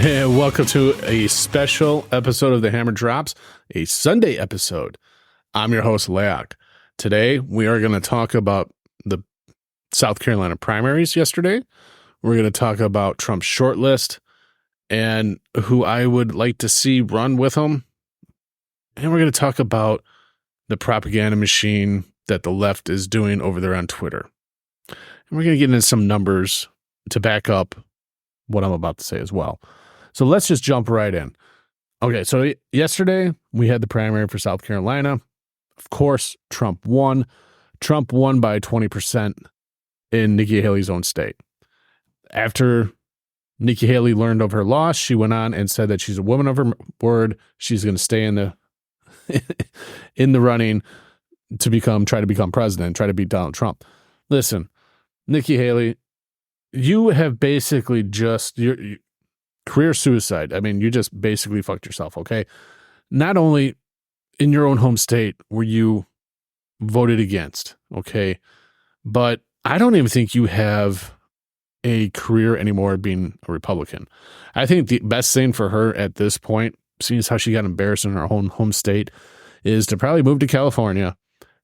And welcome to a special episode of The Hammer Drops, a Sunday episode. I'm your host, Laoch. Today, we are going to talk about the South Carolina primaries yesterday. We're going to talk about Trump's shortlist and who I would like to see run with him. And we're going to talk about the propaganda machine that the left is doing over there on Twitter. And we're going to get into some numbers to back up what I'm about to say as well. So let's just jump right in. Okay, so yesterday we had the primary for South Carolina. Of course, Trump won. Trump won by 20% in Nikki Haley's own state. After Nikki Haley learned of her loss, she went on and said that she's a woman of her word. She's going to stay in the in the running to try to become president, try to beat Donald Trump. Listen, Nikki Haley, you have basically just your career suicide. I mean, you just basically fucked yourself, okay? Not only in your own home state where you voted against, okay, but I don't even think you have a career anymore being a Republican. I think the best thing for her at this point, seeing as how she got embarrassed in her own home state, is to probably move to California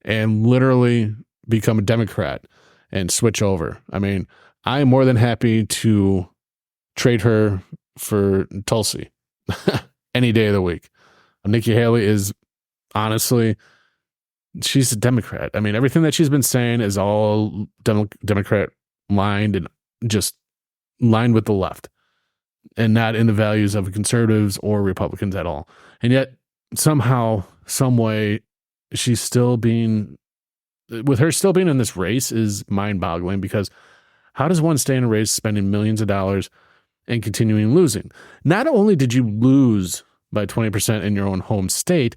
and literally become a Democrat and switch over. I mean, I am more than happy to trade her for Tulsi any day of the week. Nikki Haley is honestly, she's a Democrat. I mean, everything that she's been saying is all Democrat lined and just lined with the left and not in the values of conservatives or Republicans at all. And yet somehow, some way, she's still being, with her still being in this race is mind boggling, because how does one stay in a race spending millions of dollars and continuing losing? Not only did you lose by 20% in your own home state,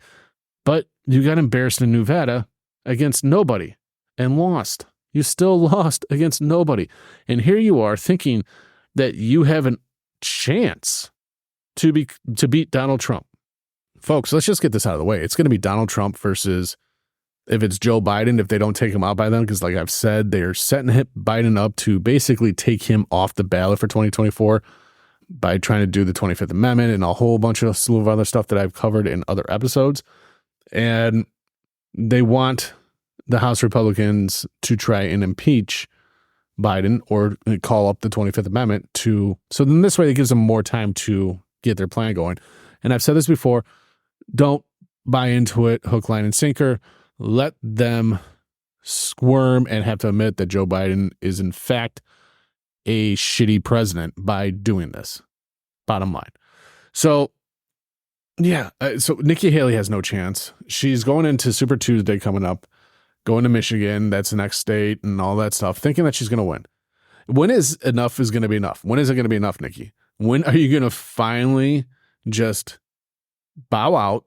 but you got embarrassed in Nevada against nobody and lost. You still lost against nobody. And here you are thinking that you have a chance to beat Donald Trump. Folks, let's just get this out of the way. It's going to be Donald Trump versus, if it's Joe Biden, if they don't take him out by then, because like I've said, they're setting Biden up to basically take him off the ballot for 2024 by trying to do the 25th Amendment and a whole bunch of slew of other stuff that I've covered in other episodes. And they want the House Republicans to try and impeach Biden or call up the 25th Amendment so then this way it gives them more time to get their plan going. And I've said this before, don't buy into it hook, line, and sinker. Let them squirm and have to admit that Joe Biden is in fact a shitty president by doing this. Bottom line. So, yeah. So Nikki Haley has no chance. She's going into Super Tuesday coming up, going to Michigan. That's the next state and all that stuff, thinking that she's going to win. When is enough is going to be enough? When is it going to be enough, Nikki? When are you going to finally just bow out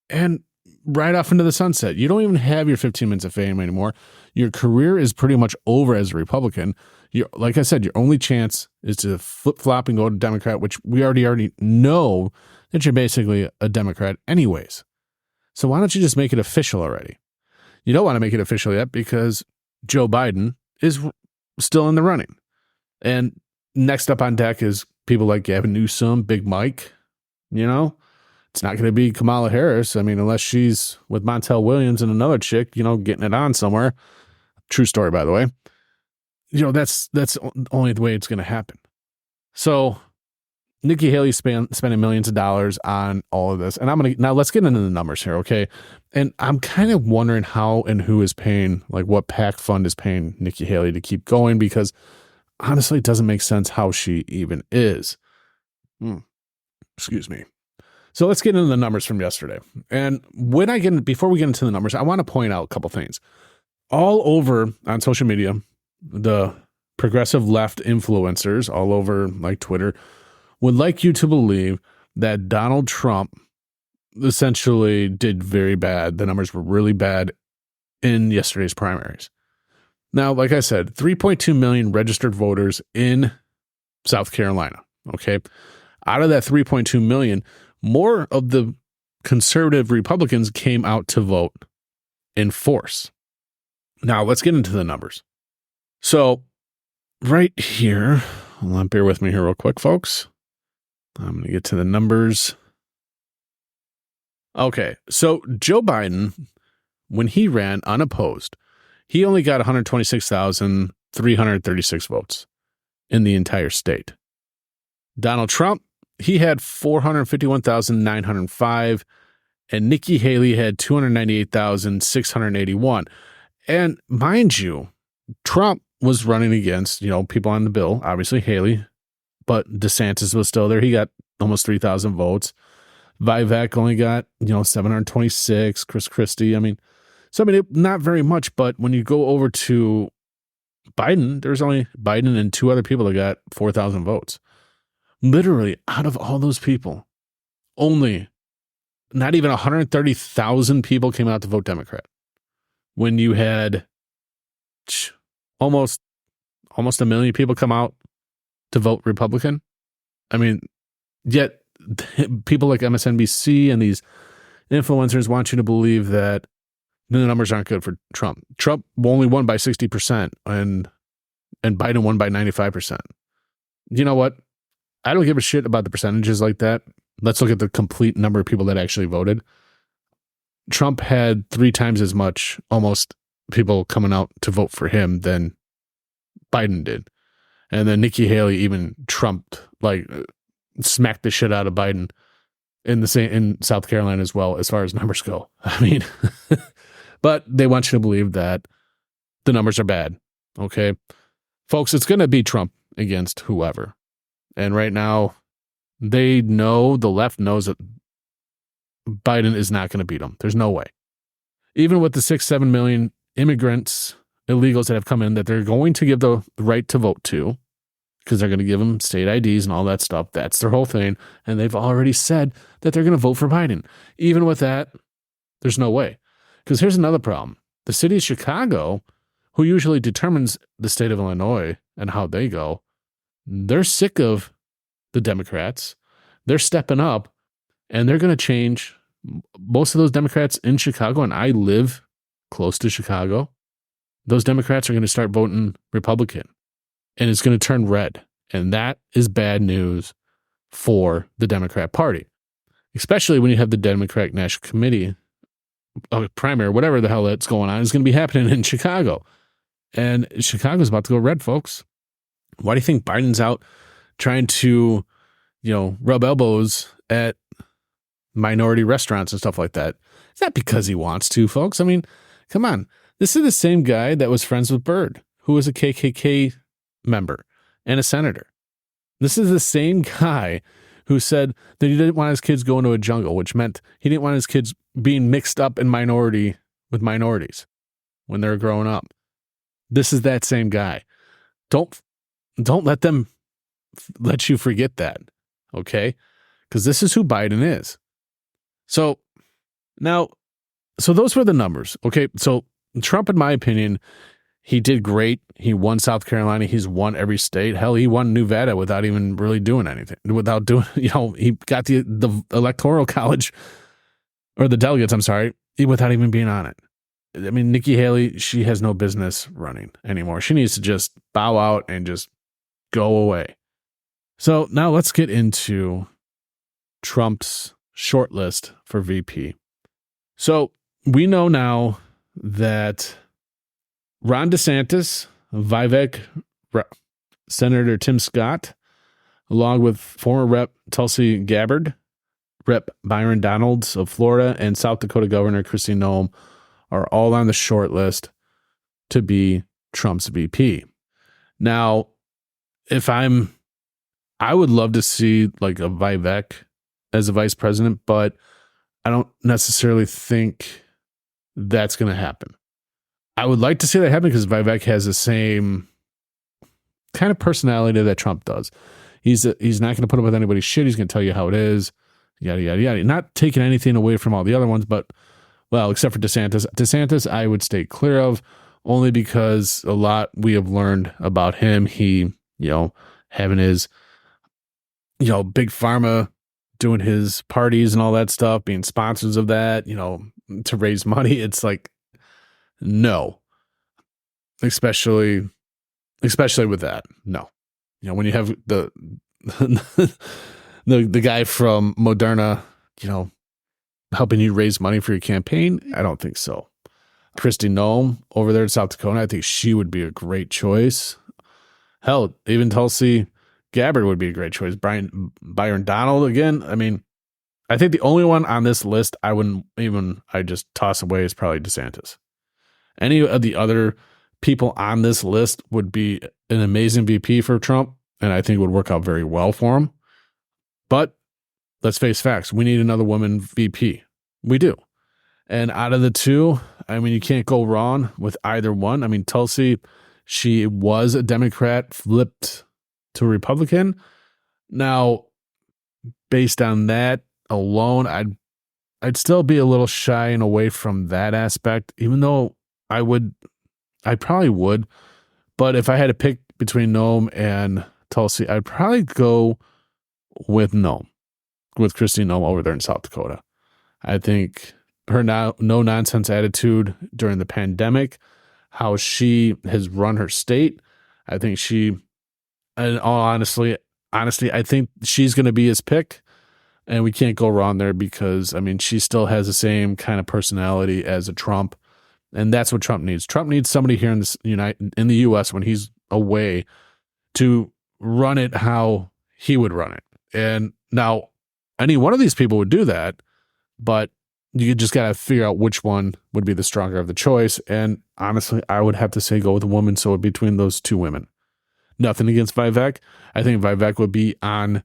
and ride off into the sunset? You don't even have your 15 minutes of fame anymore. Your career is pretty much over as a Republican. Like I said, your only chance is to flip-flop and go to Democrat, which we already know that you're basically a Democrat anyways. So why don't you just make it official already? You don't want to make it official yet because Joe Biden is still in the running. And next up on deck is people like Gavin Newsom, Big Mike. You know, it's not going to be Kamala Harris. I mean, unless she's with Montel Williams and another chick, getting it on somewhere. True story, by the way. That's only the way it's going to happen. So Nikki Haley's spending millions of dollars on all of this. And now let's get into the numbers here, okay? And I'm kind of wondering how and who is paying, like what PAC fund is paying Nikki Haley to keep going, because honestly, it doesn't make sense how she even is. Excuse me. So let's get into the numbers from yesterday. And before we get into the numbers, I want to point out a couple things. All over on social media, the progressive left influencers all over like Twitter would like you to believe that Donald Trump essentially did very bad. The numbers were really bad in yesterday's primaries. Now, like I said, 3.2 million registered voters in South Carolina. Okay. Out of that 3.2 million, more of the conservative Republicans came out to vote in force. Now, let's get into the numbers. So right here, bear with me here real quick, folks. I'm going to get to the numbers. Okay, so Joe Biden, when he ran unopposed, he only got 126,336 votes in the entire state. Donald Trump, he had 451,905, and Nikki Haley had 298,681. And mind you, Trump was running against, people on the bill, obviously Haley, but DeSantis was still there. He got almost 3,000 votes. Vivek only got, 726, Chris Christie. Not very much, but when you go over to Biden, there's only Biden and two other people that got 4,000 votes. Literally, out of all those people, only not even 130,000 people came out to vote Democrat. When you had almost a million people come out to vote Republican. Yet people like MSNBC and these influencers want you to believe that the numbers aren't good for Trump. Trump only won by 60% and Biden won by 95%. You know what? I don't give a shit about the percentages like that. Let's look at the complete number of people that actually voted. Trump had 3 times as much, almost, people coming out to vote for him than Biden did. And then Nikki Haley even trumped, smacked the shit out of Biden in South Carolina as well, as far as numbers go. But they want you to believe that the numbers are bad. Okay. Folks, it's going to be Trump against whoever. And right now, the left knows that Biden is not going to beat him. There's no way. Even with the 6-7 million immigrants, illegals that have come in, that they're going to give the right to vote to, because they're going to give them state IDs and all that stuff. That's their whole thing. And they've already said that they're going to vote for Biden. Even with that, there's no way. Because here's another problem. The city of Chicago, who usually determines the state of Illinois and how they go, they're sick of the Democrats. They're stepping up, and they're going to change. Most of those Democrats in Chicago, and I live close to Chicago, those Democrats are going to start voting Republican, and it's going to turn red. And that is bad news for the Democrat Party, especially when you have the Democratic National Committee primary, whatever the hell that's going on, is going to be happening in Chicago. And Chicago's about to go red, folks. Why do you think Biden's out trying to, rub elbows at minority restaurants and stuff like that? It's not because he wants to, folks. Come on. This is the same guy that was friends with Byrd, who was a KKK member and a senator. This is the same guy who said that he didn't want his kids going to a jungle, which meant he didn't want his kids being mixed up in minorities when they're growing up. This is that same guy. Don't let them let you forget that, okay? Because this is who Biden is. So those were the numbers, okay? So Trump, in my opinion, he did great. He won South Carolina. He's won every state. Hell, he won Nevada without even really doing anything. Without doing, he got the electoral college, or the delegates, I'm sorry, without even being on it. Nikki Haley, she has no business running anymore. She needs to just bow out and just go away. So now let's get into Trump's short list for VP. So we know now that Ron DeSantis, Vivek, Senator Tim Scott, along with former Rep. Tulsi Gabbard, Rep. Byron Donalds of Florida, and South Dakota Governor Kristi Noem are all on the short list to be Trump's VP. Now, I would love to see like a Vivek as a vice president, but I don't necessarily think that's going to happen. I would like to see that happen because Vivek has the same kind of personality that Trump does. He's not going to put up with anybody's shit. He's going to tell you how it is, yada, yada, yada. Not taking anything away from all the other ones, but, well, except for DeSantis. DeSantis, I would stay clear of, only because a lot we have learned about him. He, having his, big pharma, doing his parties and all that stuff, being sponsors of that, to raise money. It's like, no, especially with that. No, when you have the the guy from Moderna, you know, helping you raise money for your campaign? I don't think so. Kristi Noem over there in South Dakota, I think she would be a great choice. Hell, even Tulsi Gabbard would be a great choice. Byron Donald again. I mean, I think the only one on this list I just toss away is probably DeSantis. Any of the other people on this list would be an amazing VP for Trump, and I think would work out very well for him. But let's face facts. We need another woman VP. We do. And out of the two, I mean, you can't go wrong with either one. I mean, Tulsi, she was a Democrat, flipped to a Republican. Now, based on that alone, I'd still be a little shy and away from that aspect, even though I probably would. But if I had to pick between Noem and Tulsi, I'd probably go with Noem, with Kristi Noem over there in South Dakota. I think her no-nonsense attitude during the pandemic, how she has run her state, I think in all honesty, I think she's going to be his pick. And we can't go wrong there because, I mean, she still has the same kind of personality as a Trump. And that's what Trump needs. Trump needs somebody here in the U.S. when he's away to run it how he would run it. And now, any one of these people would do that, but you just got to figure out which one would be the stronger of the choice. And honestly, I would have to say go with a woman. So between those two women, nothing against Vivek. I think Vivek would be on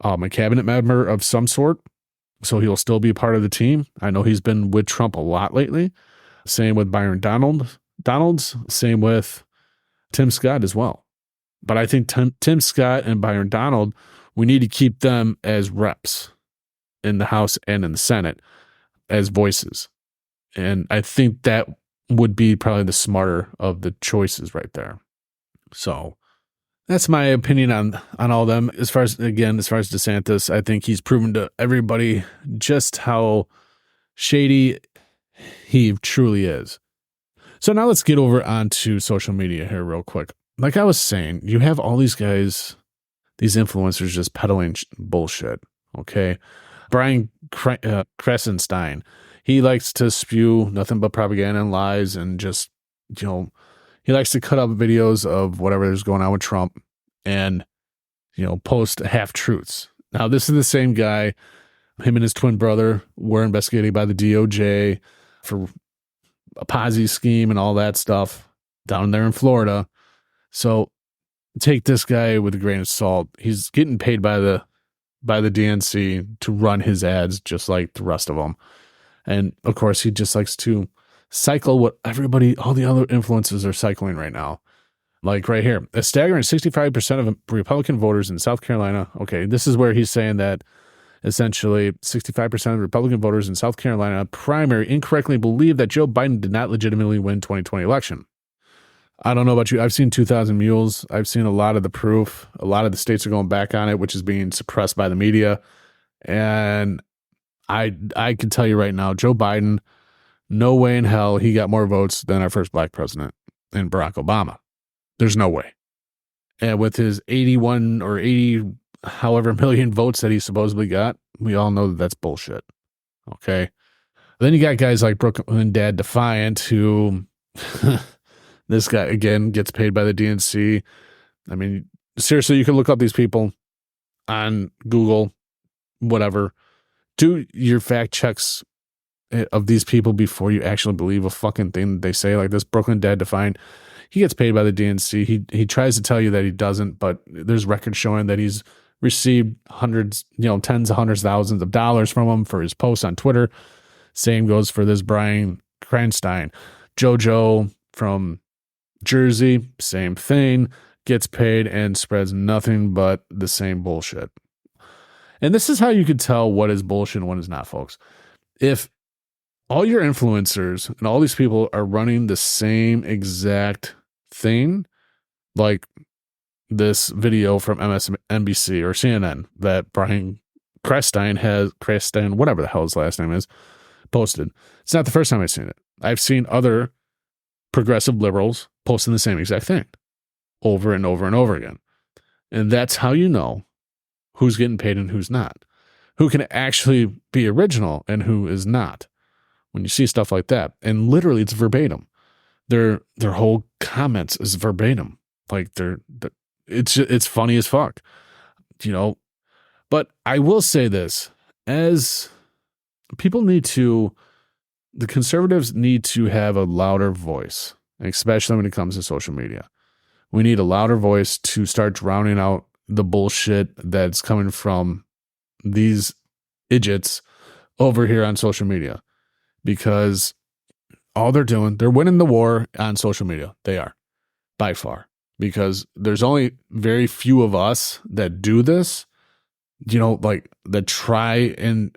a cabinet member of some sort. So he'll still be part of the team. I know he's been with Trump a lot lately. Same with Byron Donalds. Same with Tim Scott as well. But I think Tim Scott and Byron Donald, we need to keep them as reps in the House and in the Senate as voices. And I think that would be probably the smarter of the choices right there. So that's my opinion on all of them. As far as DeSantis, I think he's proven to everybody just how shady he truly is. So now let's get over onto social media here real quick. Like I was saying, you have all these guys, these influencers just peddling bullshit, okay? Brian Kresenstein, he likes to spew nothing but propaganda and lies and just, he likes to cut up videos of whatever is going on with Trump and, post half-truths. Now, this is the same guy. Him and his twin brother were investigated by the DOJ for a Ponzi scheme and all that stuff down there in Florida. So take this guy with a grain of salt. He's getting paid by the DNC to run his ads just like the rest of them. And, of course, he just likes to cycle what all the other influencers are cycling right now. Like right here, a staggering 65% of Republican voters in South Carolina. Okay, this is where he's saying that essentially 65% of Republican voters in South Carolina primary incorrectly believe that Joe Biden did not legitimately win 2020 election. I don't know about you. I've seen 2,000 Mules. I've seen a lot of the proof. A lot of the states are going back on it, which is being suppressed by the media. And I can tell you right now, Joe Biden, no way in hell he got more votes than our first black president in Barack Obama. There's no way. And with his 81 or 80 however million votes that he supposedly got, we all know that that's bullshit. Okay. Then you got guys like Brooklyn Dad Defiant, who this guy again gets paid by the DNC. I mean, seriously, you can look up these people on Google, whatever. Do your fact checks of these people before you actually believe a fucking thing that they say. Like this Brooklyn Dad Defiant, he gets paid by the DNC. He tries to tell you that he doesn't, but there's records showing that he's received hundreds, tens of hundreds, thousands of dollars from him for his posts on Twitter. Same goes for this Brian Cranstein. JoJo from Jersey, same thing, gets paid and spreads nothing but the same bullshit. And this is how you could tell what is bullshit and what is not, folks. If all your influencers and all these people are running the same exact thing, like this video from MSNBC or CNN that Brian Cranstein, whatever the hell his last name is, posted. It's not the first time I've seen it. I've seen other progressive liberals posting the same exact thing over and over and over again. And that's how you know who's getting paid and who's not, who can actually be original and who is not. When you see stuff like that, and literally it's verbatim, their whole comments is verbatim. Like it's funny as fuck, you know. But I will say this, as people the conservatives need to have a louder voice, especially when it comes to social media. We need a louder voice to start drowning out the bullshit that's coming from these idiots over here on social media, because all they're doing, they're winning the war on social media. They are, by far, because there's only very few of us that do this, like that try and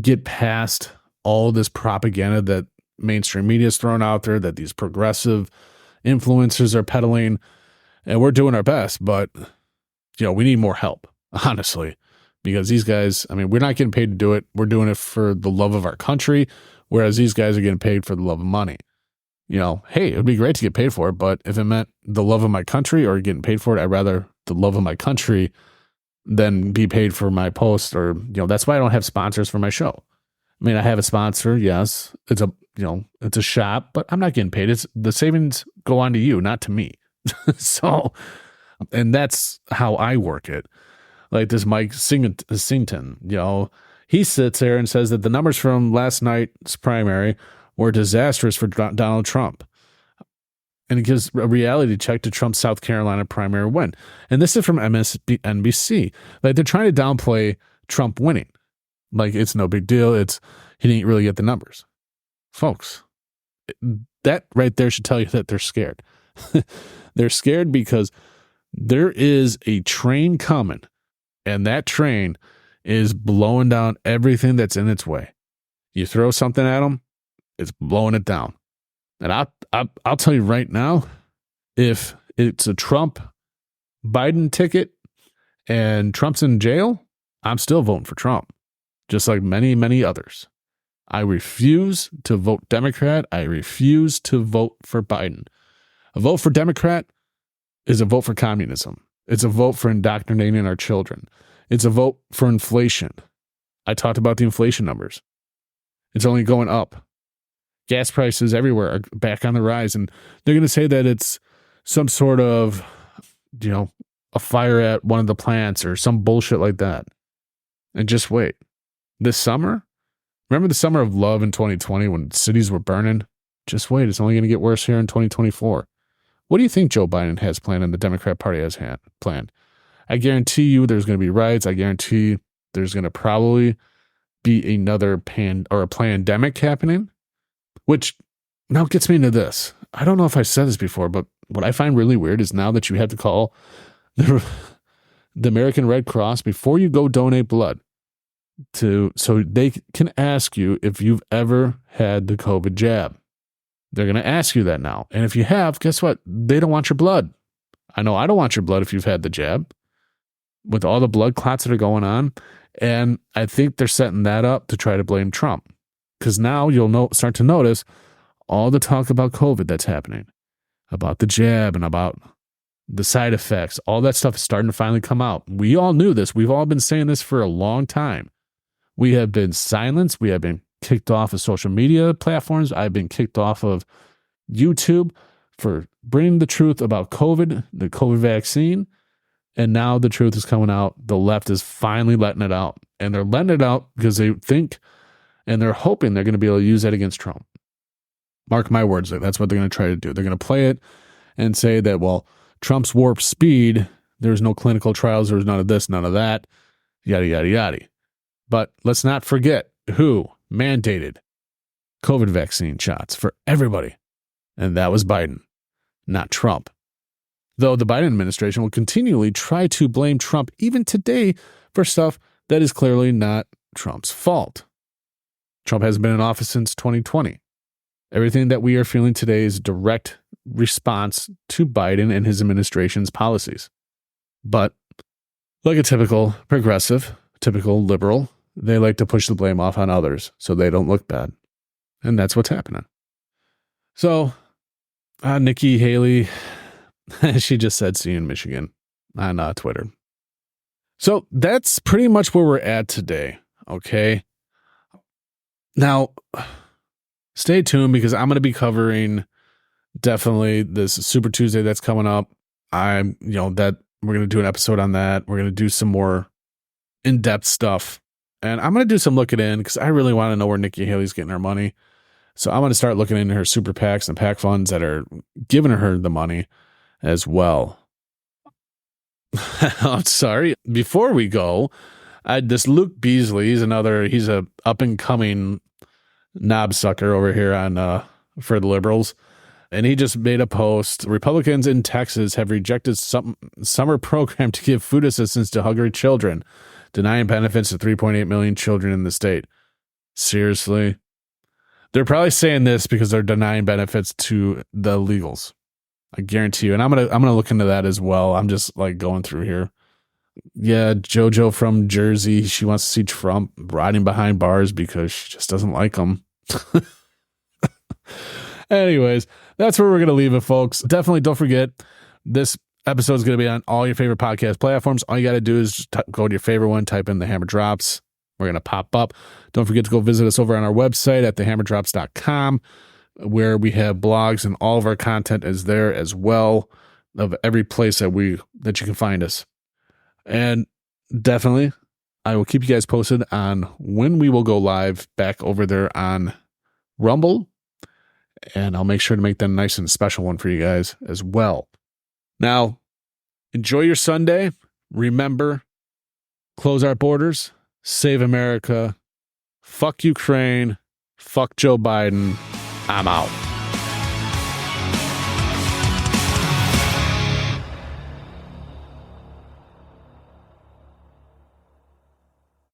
get past all this propaganda that mainstream media is throwing out there, that these progressive influencers are peddling, and we're doing our best, but we need more help, honestly, because these guys, we're not getting paid to do it. We're doing it for the love of our country, whereas these guys are getting paid for the love of money. Hey, it would be great to get paid for it, but if it meant the love of my country or getting paid for it, I'd rather the love of my country than be paid for my post, or, that's why I don't have sponsors for my show. I have a sponsor. Yes, it's a shop, but I'm not getting paid. It's the savings go on to you, not to me. So, and that's how I work it. Like this Mike Singleton, he sits there and says that the numbers from last night's primary were disastrous for Donald Trump. And it gives a reality check to Trump's South Carolina primary win. And this is from NBC. Like, they're trying to downplay Trump winning. Like, it's no big deal. He didn't really get the numbers. Folks, that right there should tell you that they're scared. They're scared because there is a train coming, and that train is blowing down everything that's in its way. You throw something at them, it's blowing it down. And I'll tell you right now, if it's a Trump-Biden ticket and Trump's in jail, I'm still voting for Trump, just like many, many others. I refuse to vote Democrat. I refuse to vote for Biden. A vote for Democrat is a vote for communism. It's a vote for indoctrinating our children. It's a vote for inflation. I talked about the inflation numbers. It's only going up. Gas prices everywhere are back on the rise, and they're going to say that it's some sort of, a fire at one of the plants or some bullshit like that. And just wait. This summer, remember the summer of love in 2020 when cities were burning? Just wait. It's only going to get worse here in 2024. What do you think Joe Biden has planned and the Democrat Party has planned? I guarantee you there's going to be riots. I guarantee there's going to probably be another a pandemic happening, which now gets me into this. I don't know if I said this before, but what I find really weird is now that you have to call the American Red Cross before you go donate blood so they can ask you if you've ever had the COVID jab. They're going to ask you that now. And if you have, guess what? They don't want your blood. I know I don't want your blood if you've had the jab, with all the blood clots that are going on. And I think they're setting that up to try to blame Trump. Because now you'll start to notice all the talk about COVID that's happening, about the jab and about the side effects. All that stuff is starting to finally come out. We all knew this. We've all been saying this for a long time. We have been silenced. We have been kicked off of social media platforms. I've been kicked off of YouTube for bringing the truth about COVID, the COVID vaccine. And now the truth is coming out. The left is finally letting it out. And they're letting it out because they think and they're hoping they're going to be able to use that against Trump. Mark my words, that's what they're going to try to do. They're going to play it and say that, well, Trump's warp speed, there's no clinical trials, there's none of this, none of that, yada, yada, yada. But let's not forget who mandated COVID vaccine shots for everybody. And that was Biden, not Trump. Though the Biden administration will continually try to blame Trump even today for stuff that is clearly not Trump's fault. Trump hasn't been in office since 2020. Everything that we are feeling today is a direct response to Biden and his administration's policies. But like a typical progressive, typical liberal, they like to push the blame off on others so they don't look bad. And that's what's happening. So, Nikki Haley, she just said, see you in Michigan on Twitter. So that's pretty much where we're at today. Okay. Now, stay tuned because I'm going to be covering definitely this Super Tuesday that's coming up. That we're going to do an episode on that. We're going to do some more in-depth stuff. And I'm going to do some looking in because I really want to know where Nikki Haley's getting her money. So I'm going to start looking into her super PACs and PAC funds that are giving her the money as well. I'm sorry. Before we go, this Luke Beasley, he's a up and coming knob sucker over here on for the liberals. And he just made a post. Republicans in Texas have rejected some summer program to give food assistance to hungry children, denying benefits to 3.8 million children in the state. Seriously? They're probably saying this because they're denying benefits to the illegals. I guarantee you. And I'm gonna look into that as well. I'm just like going through here. Yeah, JoJo from Jersey. She wants to see Trump riding behind bars because she just doesn't like him. Anyways, that's where we're going to leave it, folks. Definitely don't forget, this episode is going to be on all your favorite podcast platforms. All you got to do is just go to your favorite one, type in The Hammer Drops. We're going to pop up. Don't forget to go visit us over on our website at thehammerdrops.com, where we have blogs and all of our content is there as well, of every place that you can find us. And definitely, I will keep you guys posted on when we will go live back over there on Rumble. And I'll make sure to make that a nice and special one for you guys as well. Now, enjoy your Sunday. Remember, close our borders, save America, fuck Ukraine, fuck Joe Biden. I'm out.